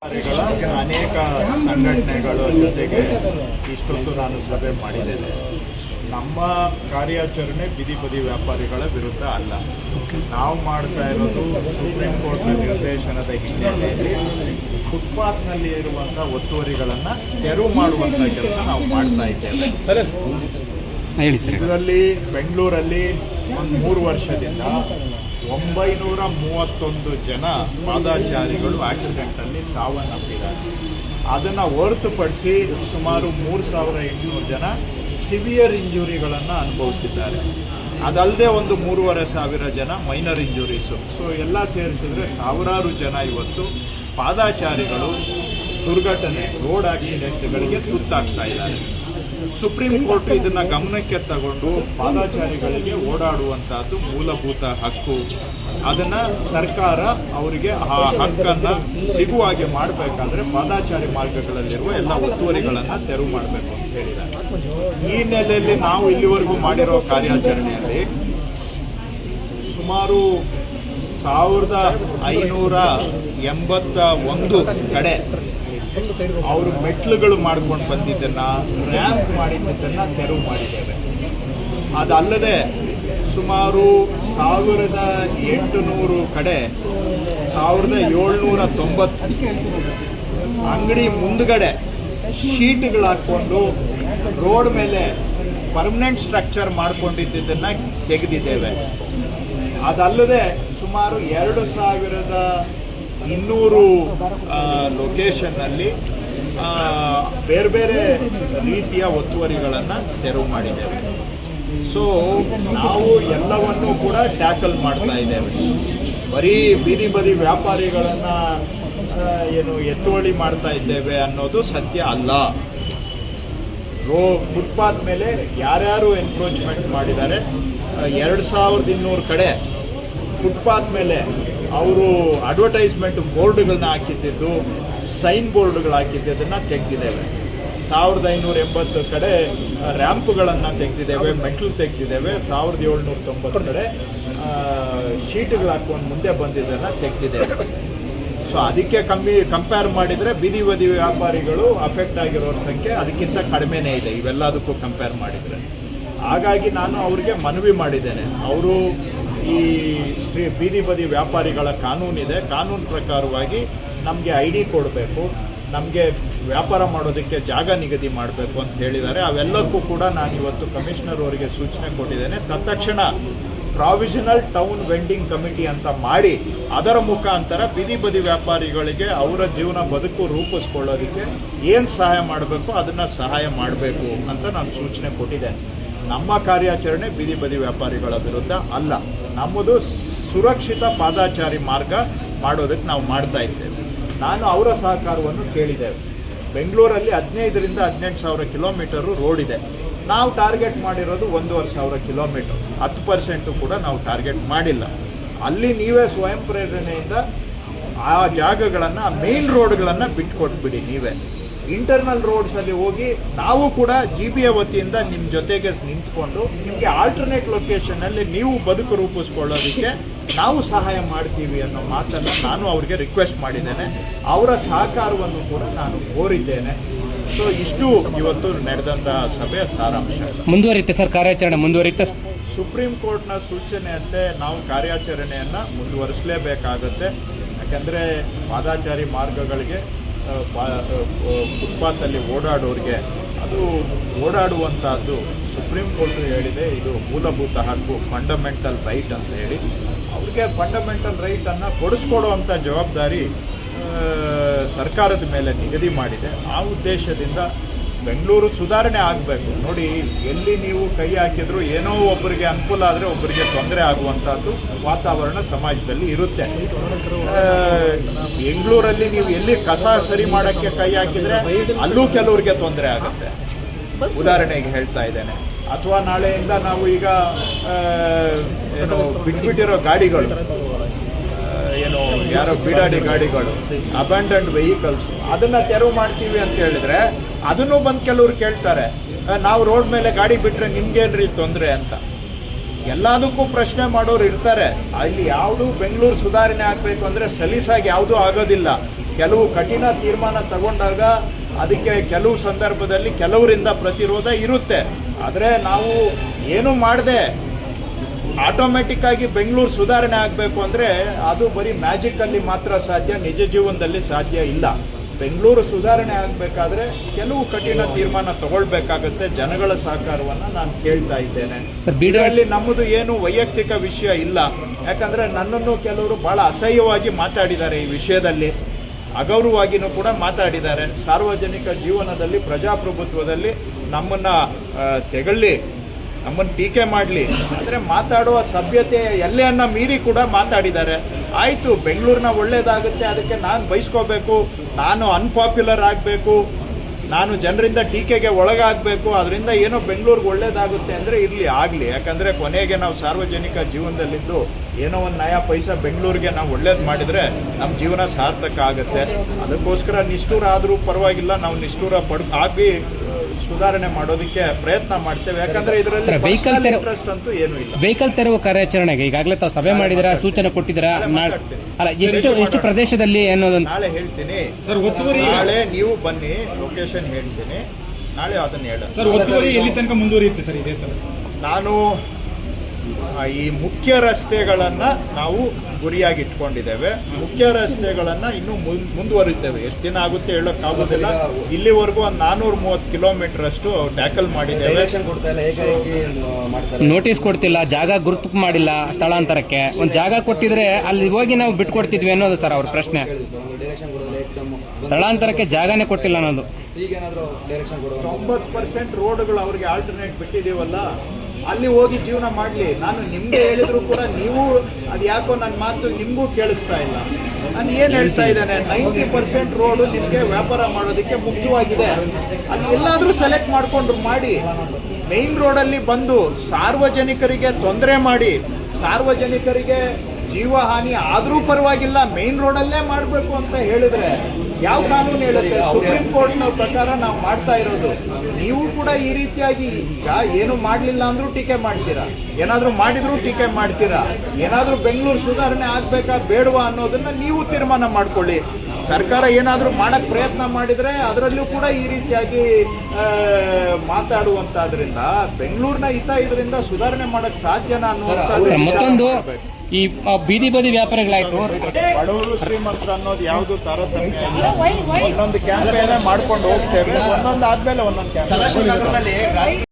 ಅನೇಕ ಸಂಘಟನೆಗಳ ಜೊತೆಗೆ ಇಷ್ಟೊಂದು ನಾನು ಸಭೆ ಮಾಡಿದ್ದೇನೆ. ನಮ್ಮ ಕಾರ್ಯಾಚರಣೆ ಬೀದಿ ಬದಿ ವ್ಯಾಪಾರಿಗಳ ವಿರುದ್ಧ ಅಲ್ಲ. ನಾವು ಮಾಡ್ತಾ ಇರೋದು ಸುಪ್ರೀಂ ಕೋರ್ಟ್ನ ನಿರ್ದೇಶನದ ಹಿನ್ನೆಲೆಯಲ್ಲಿ ಫುಟ್ಪಾತ್ನಲ್ಲಿ ಇರುವಂಥ ಒತ್ತುವರಿಗಳನ್ನು ತೆರವು ಮಾಡುವಂಥ ಕೆಲಸ ನಾವು ಮಾಡ್ತಾ ಇದ್ದೇವೆ. ಇದರಲ್ಲಿ ಬೆಂಗಳೂರಲ್ಲಿ ಒಂದು 3 ವರ್ಷದಿಂದ 931 ಜನ ಪಾದಾಚಾರಿಗಳು ಆಕ್ಸಿಡೆಂಟಲ್ಲಿ ಸಾವನ್ನಪ್ಪಿದ್ದಾರೆ. ಅದನ್ನು ಹೊರತುಪಡಿಸಿ ಸುಮಾರು 3800 ಜನ ಸಿವಿಯರ್ ಇಂಜುರಿಗಳನ್ನು ಅನುಭವಿಸಿದ್ದಾರೆ. ಅದಲ್ಲದೆ ಒಂದು 3500 ಜನ ಮೈನರ್ ಇಂಜುರೀಸು. ಸೊ ಎಲ್ಲ ಸೇರಿಸಿದ್ರೆ ಸಾವಿರಾರು ಜನ ಇವತ್ತು ಪಾದಾಚಾರಿಗಳು ದುರ್ಘಟನೆ, ರೋಡ್ ಆಕ್ಸಿಡೆಂಟ್ಗಳಿಗೆ ತುತ್ತಾಗ್ತಾ ಇದ್ದಾರೆ. ಸುಪ್ರೀಂ ಕೋರ್ಟ್ ಇದನ್ನು ಗಮನಕ್ಕೆ ತಗೊಂಡು ಪಾದಾಚಾರಿಗಳಿಗೆ ಓಡಾಡುವಂಥದ್ದು ಮೂಲಭೂತ ಹಕ್ಕು, ಅದನ್ನು ಸರ್ಕಾರ ಅವರಿಗೆ ಆ ಹಕ್ಕನ್ನು ಸಿಗುವ ಹಾಗೆ ಮಾಡಬೇಕಾದ್ರೆ ಪಾದಾಚಾರಿ ಮಾರ್ಗಗಳಲ್ಲಿರುವ ಎಲ್ಲ ಒತ್ತುವರಿಗಳನ್ನು ತೆರವು ಮಾಡಬೇಕು ಅಂತ ಹೇಳಿದ್ದಾರೆ. ಈ ನೆಲೆಯಲ್ಲಿ ನಾವು ಇಲ್ಲಿವರೆಗೂ ಮಾಡಿರೋ ಕಾರ್ಯಾಚರಣೆಯಲ್ಲಿ ಸುಮಾರು 1581 ಕಡೆ ಅವರು ಮೆಟ್ಲುಗಳು ಮಾಡ್ಕೊಂಡು ಬಂದಿದ್ದನ್ನು, ರ್ಯಾಂಪ್ ಮಾಡಿದ್ದನ್ನು ತೆರವು ಮಾಡಿದ್ದೇವೆ. ಅದಲ್ಲದೆ ಸುಮಾರು 1800 ಕಡೆ 1790 ಅಂಗಡಿ ಮುಂದುಗಡೆ ಶೀಟ್ಗಳು ಹಾಕ್ಕೊಂಡು ರೋಡ್ ಮೇಲೆ ಪರ್ಮನೆಂಟ್ ಸ್ಟ್ರಕ್ಚರ್ ಮಾಡ್ಕೊಂಡಿದ್ದನ್ನು ತೆಗೆದಿದ್ದೇವೆ. ಅದಲ್ಲದೆ ಸುಮಾರು 2200 ಲೊಕೇಶನ್ನಲ್ಲಿ ಬೇರೆ ಬೇರೆ ರೀತಿಯ ಒತ್ತುವರಿಗಳನ್ನು ತೆರವು ಮಾಡಿದ್ದೇವೆ. ಸೊ ನಾವು ಎಲ್ಲವನ್ನೂ ಕೂಡ ಟ್ಯಾಕಲ್ ಮಾಡ್ತಾ ಇದ್ದೇವೆ. ಬರೀ ಬೀದಿ ಬದಿ ವ್ಯಾಪಾರಿಗಳನ್ನು ಎತ್ತುವಳಿ ಮಾಡ್ತಾ ಇದ್ದೇವೆ ಅನ್ನೋದು ಸತ್ಯ ಅಲ್ಲ. ಫುಟ್ಪಾತ್ ಮೇಲೆ ಯಾರ್ಯಾರು ಎನ್ಕ್ರೋಚ್ಮೆಂಟ್ ಮಾಡಿದ್ದಾರೆ, 2200 ಕಡೆ ಫುಟ್ಪಾತ್ ಮೇಲೆ ಅವರು ಅಡ್ವರ್ಟೈಸ್ಮೆಂಟ್ ಬೋರ್ಡ್ಗಳನ್ನ ಹಾಕಿದ್ದು, ಸೈನ್ ಬೋರ್ಡ್ಗಳು ಹಾಕಿದ್ದನ್ನು ತೆಗೆದಿದ್ದೇವೆ. 1580 ಕಡೆ ರ್ಯಾಂಪ್ಗಳನ್ನು ತೆಗೆದಿದ್ದೇವೆ, ಮೆಟ್ಲು ತೆಗೆದಿದ್ದೇವೆ. 1790 ಕಡೆ ಶೀಟ್ಗಳು ಹಾಕೊಂಡು ಮುಂದೆ ಬಂದಿದ್ದನ್ನು ತೆಗೆದಿದ್ದೇವೆ. ಸೊ ಅದಕ್ಕೆ ಕಂಪೇರ್ ಮಾಡಿದರೆ ಬೀದಿ ಬದಿ ವ್ಯಾಪಾರಿಗಳು ಅಫೆಕ್ಟ್ ಆಗಿರೋರ ಸಂಖ್ಯೆ ಅದಕ್ಕಿಂತ ಕಡಿಮೆನೇ ಇದೆ ಇವೆಲ್ಲದಕ್ಕೂ ಕಂಪೇರ್ ಮಾಡಿದರೆ. ಹಾಗಾಗಿ ನಾನು ಅವರಿಗೆ ಮನವಿ ಮಾಡಿದ್ದೇನೆ, ಅವರು ಈ ಬೀದಿ ಬದಿ ವ್ಯಾಪಾರಿಗಳ ಕಾನೂನಿದೆ, ಕಾನೂನು ಪ್ರಕಾರವಾಗಿ ನಮಗೆ ID ಕೊಡಬೇಕು, ನಮಗೆ ವ್ಯಾಪಾರ ಮಾಡೋದಕ್ಕೆ ಜಾಗ ನಿಗದಿ ಮಾಡಬೇಕು ಅಂತ ಹೇಳಿದ್ದಾರೆ. ಅವೆಲ್ಲಕ್ಕೂ ಕೂಡ ನಾನು ಇವತ್ತು ಕಮಿಷನರ್ ಅವರಿಗೆ ಸೂಚನೆ ಕೊಟ್ಟಿದ್ದೇನೆ. ತತ್ಕ್ಷಣ ಪ್ರಾವಿಷನಲ್ ಟೌನ್ ವೆಂಡಿಂಗ್ ಕಮಿಟಿ ಅಂತ ಮಾಡಿ ಅದರ ಮುಖಾಂತರ ಬೀದಿ ಬದಿ ವ್ಯಾಪಾರಿಗಳಿಗೆ ಅವರ ಜೀವನ ಬದುಕು ರೂಪಿಸ್ಕೊಳ್ಳೋದಕ್ಕೆ ಏನು ಸಹಾಯ ಮಾಡಬೇಕು ಅದನ್ನು ಸಹಾಯ ಮಾಡಬೇಕು ಅಂತ ನಾನು ಸೂಚನೆ ಕೊಟ್ಟಿದ್ದೇನೆ. ನಮ್ಮ ಕಾರ್ಯಾಚರಣೆ ಬೀದಿ ಬದಿ ವ್ಯಾಪಾರಿಗಳ ವಿರುದ್ಧ ಅಲ್ಲ, ನಮ್ಮದು ಸುರಕ್ಷಿತ ಪಾದಾಚಾರಿ ಮಾರ್ಗ ಮಾಡೋದಕ್ಕೆ ನಾವು ಮಾಡ್ತಾ ಇದ್ದೇವೆ. ನಾನು ಅವರ ಸಹಕಾರವನ್ನು ಕೇಳಿದ್ದೇವೆ. ಬೆಂಗಳೂರಲ್ಲಿ 15,000 to 18,000 ಕಿಲೋಮೀಟರು ರೋಡ್ ಇದೆ. ನಾವು ಟಾರ್ಗೆಟ್ ಮಾಡಿರೋದು 1,500 ಕಿಲೋಮೀಟರ್, 10% ಕೂಡ ನಾವು ಟಾರ್ಗೆಟ್ ಮಾಡಿಲ್ಲ. ಅಲ್ಲಿ ನೀವೇ ಸ್ವಯಂ ಪ್ರೇರಣೆಯಿಂದ ಆ ಜಾಗಗಳನ್ನು, ಮೇನ್ ರೋಡ್ಗಳನ್ನು ಬಿಟ್ಕೊಟ್ಬಿಡಿ. ನೀವೇ ಇಂಟರ್ನಲ್ ರೋಡ್ಸಲ್ಲಿ ಹೋಗಿ ನಾವು ಕೂಡ GBA ವತಿಯಿಂದ ನಿಮ್ಮ ಜೊತೆಗೆ ನಿಂತ್ಕೊಂಡು ನಿಮಗೆ ಆಲ್ಟರ್ನೇಟ್ ಲೊಕೇಶನಲ್ಲಿ ನೀವು ಬದುಕು ರೂಪಿಸ್ಕೊಳ್ಳೋದಕ್ಕೆ ನಾವು ಸಹಾಯ ಮಾಡ್ತೀವಿ ಅನ್ನೋ ಮಾತನ್ನು ನಾನು ಅವರಿಗೆ ರಿಕ್ವೆಸ್ಟ್ ಮಾಡಿದ್ದೇನೆ. ಅವರ ಸಹಕಾರವನ್ನು ಕೂಡ ನಾನು ಕೋರಿದ್ದೇನೆ. ಸೊ ಇಷ್ಟು ಇವತ್ತು ನಡೆದಂತಹ ಸಭೆಯ ಸಾರಾಂಶ. ಮುಂದುವರಿಯುತ್ತೆ ಸರ್ ಕಾರ್ಯಾಚರಣೆ ಮುಂದುವರಿಯುತ್ತೆ. ಸುಪ್ರೀಂ ಕೋರ್ಟ್ನ ಸೂಚನೆಯಂತೆ ನಾವು ಕಾರ್ಯಾಚರಣೆಯನ್ನು ಮುಂದುವರಿಸಲೇಬೇಕಾಗುತ್ತೆ. ಯಾಕೆಂದರೆ ಪಾದಾಚಾರಿ ಮಾರ್ಗಗಳಿಗೆ, ಫುಟ್ಪಾತಲ್ಲಿ ಓಡಾಡೋರಿಗೆ ಅದು ಓಡಾಡುವಂಥದ್ದು ಸುಪ್ರೀಂ ಕೋರ್ಟ್ ಹೇಳಿದೆ, ಇದು ಮೂಲಭೂತ ಹಕ್ಕು, ಫಂಡಮೆಂಟಲ್ ರೈಟ್ ಅಂತ ಹೇಳಿ. ಅವ್ರಿಗೆ ಫಂಡಮೆಂಟಲ್ ರೈಟನ್ನು ಕೊಡಿಸ್ಕೊಡುವಂಥ ಜವಾಬ್ದಾರಿ ಸರ್ಕಾರದ ಮೇಲೆ ನಿಗದಿ ಮಾಡಿದೆ. ಆ ಉದ್ದೇಶದಿಂದ ಬೆಂಗಳೂರು ಸುಧಾರಣೆ ಆಗಬೇಕು. ನೋಡಿ, ಎಲ್ಲಿ ನೀವು ಕೈ ಹಾಕಿದ್ರು ಏನೋ ಒಬ್ಬರಿಗೆ ಅನುಕೂಲ ಆದರೆ ಒಬ್ಬರಿಗೆ ತೊಂದರೆ ಆಗುವಂಥದ್ದು ವಾತಾವರಣ ಸಮಾಜದಲ್ಲಿ ಇರುತ್ತೆ. ಬೆಂಗಳೂರಲ್ಲಿ ನೀವು ಎಲ್ಲಿ ಕಸ ಸರಿ ಮಾಡೋಕ್ಕೆ ಕೈ ಹಾಕಿದರೆ ಅಲ್ಲೂ ಕೆಲವ್ರಿಗೆ ತೊಂದರೆ ಆಗುತ್ತೆ. ಉದಾಹರಣೆಗೆ ಹೇಳ್ತಾ ಇದ್ದೇನೆ. ಅಥವಾ ನಾಳೆಯಿಂದ ನಾವು ಈಗ ಬಿಟ್ಬಿಟ್ಟಿರೋ ಗಾಡಿಗಳು, ಯಾರೋ ಬಿಡಾಡಿ ಗಾಡಿಗಳು, ಅಬ್ಯಾಂಡನ್ಡ್ ವೆಹಿಕಲ್ಸು, ಅದನ್ನು ತೆರವು ಮಾಡ್ತೀವಿ ಅಂತ ಹೇಳಿದ್ರೆ ಅದನ್ನು ಬಂದು ಕೆಲವರು ಕೇಳ್ತಾರೆ, ನಾವು ರೋಡ್ ಮೇಲೆ ಗಾಡಿ ಬಿಟ್ಟರೆ ನಿಮ್ಗೇನ್ರಿ ತೊಂದರೆ ಅಂತ. ಎಲ್ಲದಕ್ಕೂ ಪ್ರಶ್ನೆ ಮಾಡೋರು ಇರ್ತಾರೆ. ಅಲ್ಲಿ ಯಾವುದು ಬೆಂಗಳೂರು ಸುಧಾರಣೆ ಆಗಬೇಕು ಅಂದರೆ ಸಲೀಸಾಗಿ ಯಾವುದೂ ಆಗೋದಿಲ್ಲ. ಕೆಲವು ಕಠಿಣ ತೀರ್ಮಾನ ತಗೊಂಡಾಗ ಅದಕ್ಕೆ ಕೆಲವು ಸಂದರ್ಭದಲ್ಲಿ ಕೆಲವರಿಂದ ಪ್ರತಿರೋಧ ಇರುತ್ತೆ. ಆದರೆ ನಾವು ಏನು ಮಾಡದೆ ಆಟೋಮೆಟಿಕ್ ಆಗಿ ಬೆಂಗಳೂರು ಸುಧಾರಣೆ ಆಗಬೇಕು ಅಂದರೆ ಅದು ಬರೀ ಮ್ಯಾಜಿಕಲ್ಲಿ ಮಾತ್ರ ಸಾಧ್ಯ, ನಿಜ ಜೀವನದಲ್ಲಿ ಸಾಧ್ಯ ಇಲ್ಲ. ಬೆಂಗಳೂರು ಸುಧಾರಣೆ ಆಗಬೇಕಾದ್ರೆ ಕೆಲವು ಕಠಿಣ ತೀರ್ಮಾನ ತಗೊಳ್ಬೇಕಾಗತ್ತೆ. ಜನಗಳ ಸಹಕಾರವನ್ನು ನಾನು ಕೇಳ್ತಾ ಇದ್ದೇನೆ. ಇದರಲ್ಲಿ ನಮ್ಮದು ಏನು ವೈಯಕ್ತಿಕ ವಿಷಯ ಇಲ್ಲ. ಯಾಕಂದರೆ ನನ್ನನ್ನು ಕೆಲವರು ಭಾಳ ಅಸಹ್ಯವಾಗಿ ಮಾತಾಡಿದ್ದಾರೆ ಈ ವಿಷಯದಲ್ಲಿ, ಅಗೌರವವಾಗಿಯೂ ಕೂಡ ಮಾತಾಡಿದ್ದಾರೆ. ಸಾರ್ವಜನಿಕ ಜೀವನದಲ್ಲಿ ಪ್ರಜಾಪ್ರಭುತ್ವದಲ್ಲಿ ನಮ್ಮನ್ನು ತೆಗಳ್ಳಿ, ನಮ್ಮನ್ನು ಟೀಕೆ ಮಾಡಲಿ ಅಂದರೆ ಮಾತಾಡುವ ಸಭ್ಯತೆಯ ಎಲ್ಲೆಯನ್ನು ಮೀರಿ ಕೂಡ ಮಾತಾಡಿದ್ದಾರೆ. ಆಯಿತು, ಬೆಂಗಳೂರಿನ ಒಳ್ಳೇದಾಗುತ್ತೆ, ಅದಕ್ಕೆ ನಾನು ಬಯಸ್ಕೋಬೇಕು, ನಾನು ಅನ್ಪಾಪ್ಯುಲರ್ ಆಗಬೇಕು, ನಾನು ಜನರಿಂದ ಟೀಕೆಗೆ ಒಳಗಾಗಬೇಕು, ಅದರಿಂದ ಏನೋ ಬೆಂಗಳೂರಿಗೆ ಒಳ್ಳೇದಾಗುತ್ತೆ ಅಂದರೆ ಇರಲಿ, ಆಗಲಿ. ಯಾಕಂದರೆ ಕೊನೆಗೆ ನಾವು ಸಾರ್ವಜನಿಕ ಜೀವನದಲ್ಲಿದ್ದು ಏನೋ ಒಂದು ನಯಾ ಪೈಸಾ ಬೆಂಗಳೂರಿಗೆ ನಾವು ಒಳ್ಳೇದು ಮಾಡಿದರೆ ನಮ್ಮ ಜೀವನ ಸಾರ್ಥಕ ಆಗುತ್ತೆ. ಅದಕ್ಕೋಸ್ಕರ ನಿಷ್ಠೂರ ಆದರೂ ಪರವಾಗಿಲ್ಲ, ನಾವು ನಿಷ್ಠೂರ ಆಗಿ ಸುಧಾರಣೆ ಮಾಡೋದಕ್ಕೆ ಪ್ರಯತ್ನ ಮಾಡ್ತೇವೆ. ಯಾಕಂದ್ರೆ ಇದರಲ್ಲಿ ಇಂಟ್ರೆಸ್ಟ್ ಅಂತೂ ಏನೂ ಇಲ್ಲ. ವೆಹಿಕಲ್ ತೆರವು ಕಾರ್ಯಾಚರಣೆಗೆ ಈಗಾಗಲೇ ತಾವು ಸಭೆ ಮಾಡಿದಿರಾ, ಸೂಚನೆ ಕೊಟ್ಟಿದ್ದೀರಾ? ಅಲ್ಲ, ಎಷ್ಟು ಪ್ರದೇಶದಲ್ಲಿ ಅನ್ನೋದು ನಾಳೆ ಹೇಳ್ತೀನಿ. ನಾಳೆ ನೀವು ಬನ್ನಿ, ಲೊಕೇಶನ್ ಹೇಳ್ತೀನಿ, ನಾಳೆ ಅದನ್ನ ಹೇಳ. ಎಲ್ಲಿ ತನಕ ಮುಂದುವರಿಯುತ್ತೆ ಸರ್ ಇದೇ ತರ? ನಾನು ಈ ಮುಖ್ಯ ರಸ್ತೆಗಳನ್ನು ನಾವು ಗುರಿಯಾಗಿ ಇಟ್ಕೊಂಡಿದ್ದೇವೆ. ಮುಖ್ಯ ರಸ್ತೆಗಳನ್ನು ಇನ್ನೂ ಮುಂದುವರಿತೇವೆ. ಎಷ್ಟು ದಿನ ಆಗುತ್ತೆ ಹೇಳೋಕ್ಕಾಗೋದಿಲ್ಲ. ಇಲ್ಲಿವರೆಗೂ ಒಂದು 430 ಕಿಲೋಮೀಟರ್ ಅಷ್ಟು ಟ್ಯಾಕಲ್ ಮಾಡಿದ್ದೇವೆ. ನೋಟಿಸ್ ಕೊಡ್ತಿಲ್ಲ, ಜಾಗ ಗುರುತು ಮಾಡಿಲ್ಲ ಸ್ಥಳಾಂತರಕ್ಕೆ. ಒಂದು ಜಾಗ ಕೊಟ್ಟಿದ್ರೆ ಅಲ್ಲಿ ಹೋಗಿ ನಾವು ಬಿಟ್ಕೊಡ್ತಿದ್ವಿ ಅನ್ನೋದು ಸರ್ ಅವ್ರ ಪ್ರಶ್ನೆ. ಸ್ಥಳಾಂತರಕ್ಕೆ ಜಾಗನೇ ಕೊಟ್ಟಿಲ್ಲ ಅನ್ನೋದು. 90% ರೋಡ್ಗಳು ಅವ್ರಿಗೆ ಆಲ್ಟರ್ನೇಟ್ ಬಿಟ್ಟಿದ್ದೀವಲ್ಲ, ಅಲ್ಲಿ ಹೋಗಿ ಜೀವನ ಮಾಡಲಿ. ನಾನು ನಿಮಗೆ ಹೇಳಿದ್ರು ಕೂಡ ನೀವು ಅದು ಯಾಕೋ ನನ್ನ ಮಾತು ನಿಮಗೂ ಕೇಳಿಸ್ತಾ ಇಲ್ಲ. ನಾನು ಏನು ಹೇಳ್ತಾ ಇದ್ದೇನೆ, 90% ರೋಡು ನಿಮಗೆ ವ್ಯಾಪಾರ ಮಾಡೋದಕ್ಕೆ ಮುಖ್ಯವಾಗಿದೆ. ಅಲ್ಲಿ ಎಲ್ಲಾದರೂ ಸೆಲೆಕ್ಟ್ ಮಾಡಿಕೊಂಡು ಮಾಡಿ. ಮೇನ್ ರೋಡಲ್ಲಿ ಬಂದು ಸಾರ್ವಜನಿಕರಿಗೆ ತೊಂದರೆ ಮಾಡಿ, ಸಾರ್ವಜನಿಕರಿಗೆ ಜೀವಹಾನಿ ಆದರೂ ಪರವಾಗಿಲ್ಲ, ಮೇನ್ ರೋಡಲ್ಲೇ ಮಾಡಬೇಕು ಅಂತ ಹೇಳಿದ್ರೆ ಯಾವ ಕಾನೂನು ಹೇಳುತ್ತೆ? ಸುಪ್ರೀಂ ಕೋರ್ಟ್ನ ಪ್ರಕಾರ ನಾವು ಮಾಡ್ತಾ ಇರೋದು. ನೀವು ಕೂಡ ಈ ರೀತಿಯಾಗಿ ಈಗ ಏನು ಮಾಡಲಿಲ್ಲ ಅಂದರೂ ಟೀಕೆ ಮಾಡ್ತೀರಾ, ಏನಾದರೂ ಮಾಡಿದರೂ ಟೀಕೆ ಮಾಡ್ತೀರಾ. ಏನಾದರೂ ಬೆಂಗಳೂರು ಸುಧಾರಣೆ ಆಗಬೇಕಾ ಬೇಡವಾ ಅನ್ನೋದನ್ನು ನೀವು ತೀರ್ಮಾನ ಮಾಡ್ಕೊಳ್ಳಿ. ಸರ್ಕಾರ ಏನಾದರೂ ಮಾಡೋಕ್ಕೆ ಪ್ರಯತ್ನ ಮಾಡಿದರೆ ಅದರಲ್ಲೂ ಕೂಡ ಈ ರೀತಿಯಾಗಿ ಮಾತಾಡುವಂತಾದ್ರಿಂದ ಬೆಂಗಳೂರಿನ ಹಿತ ಇದರಿಂದ ಸುಧಾರಣೆ ಮಾಡೋಕ್ಕೆ ಸಾಧ್ಯನಾ ಅನ್ನುವಂಥದ್ದು. ಮತ್ತೊಂದು, ಈ ಬೀದಿ ಬದಿ ವ್ಯಾಪಾರಿಗಳಾಯ್ತು, ಬಡವರು ಶ್ರೀಮಂತರು ಅನ್ನೋದು ಯಾವುದು ತಾರತಮ್ಯ ಇಲ್ಲ. ಒಂದೊಂದು ಕ್ಯಾಂಪೇನೇ ಮಾಡ್ಕೊಂಡು ಹೋಗ್ತೇವೆ, ಒಂದೊಂದು ಆದ್ಮೇಲೆ ಒಂದೊಂದು ಕ್ಯಾಂಪೇನ್.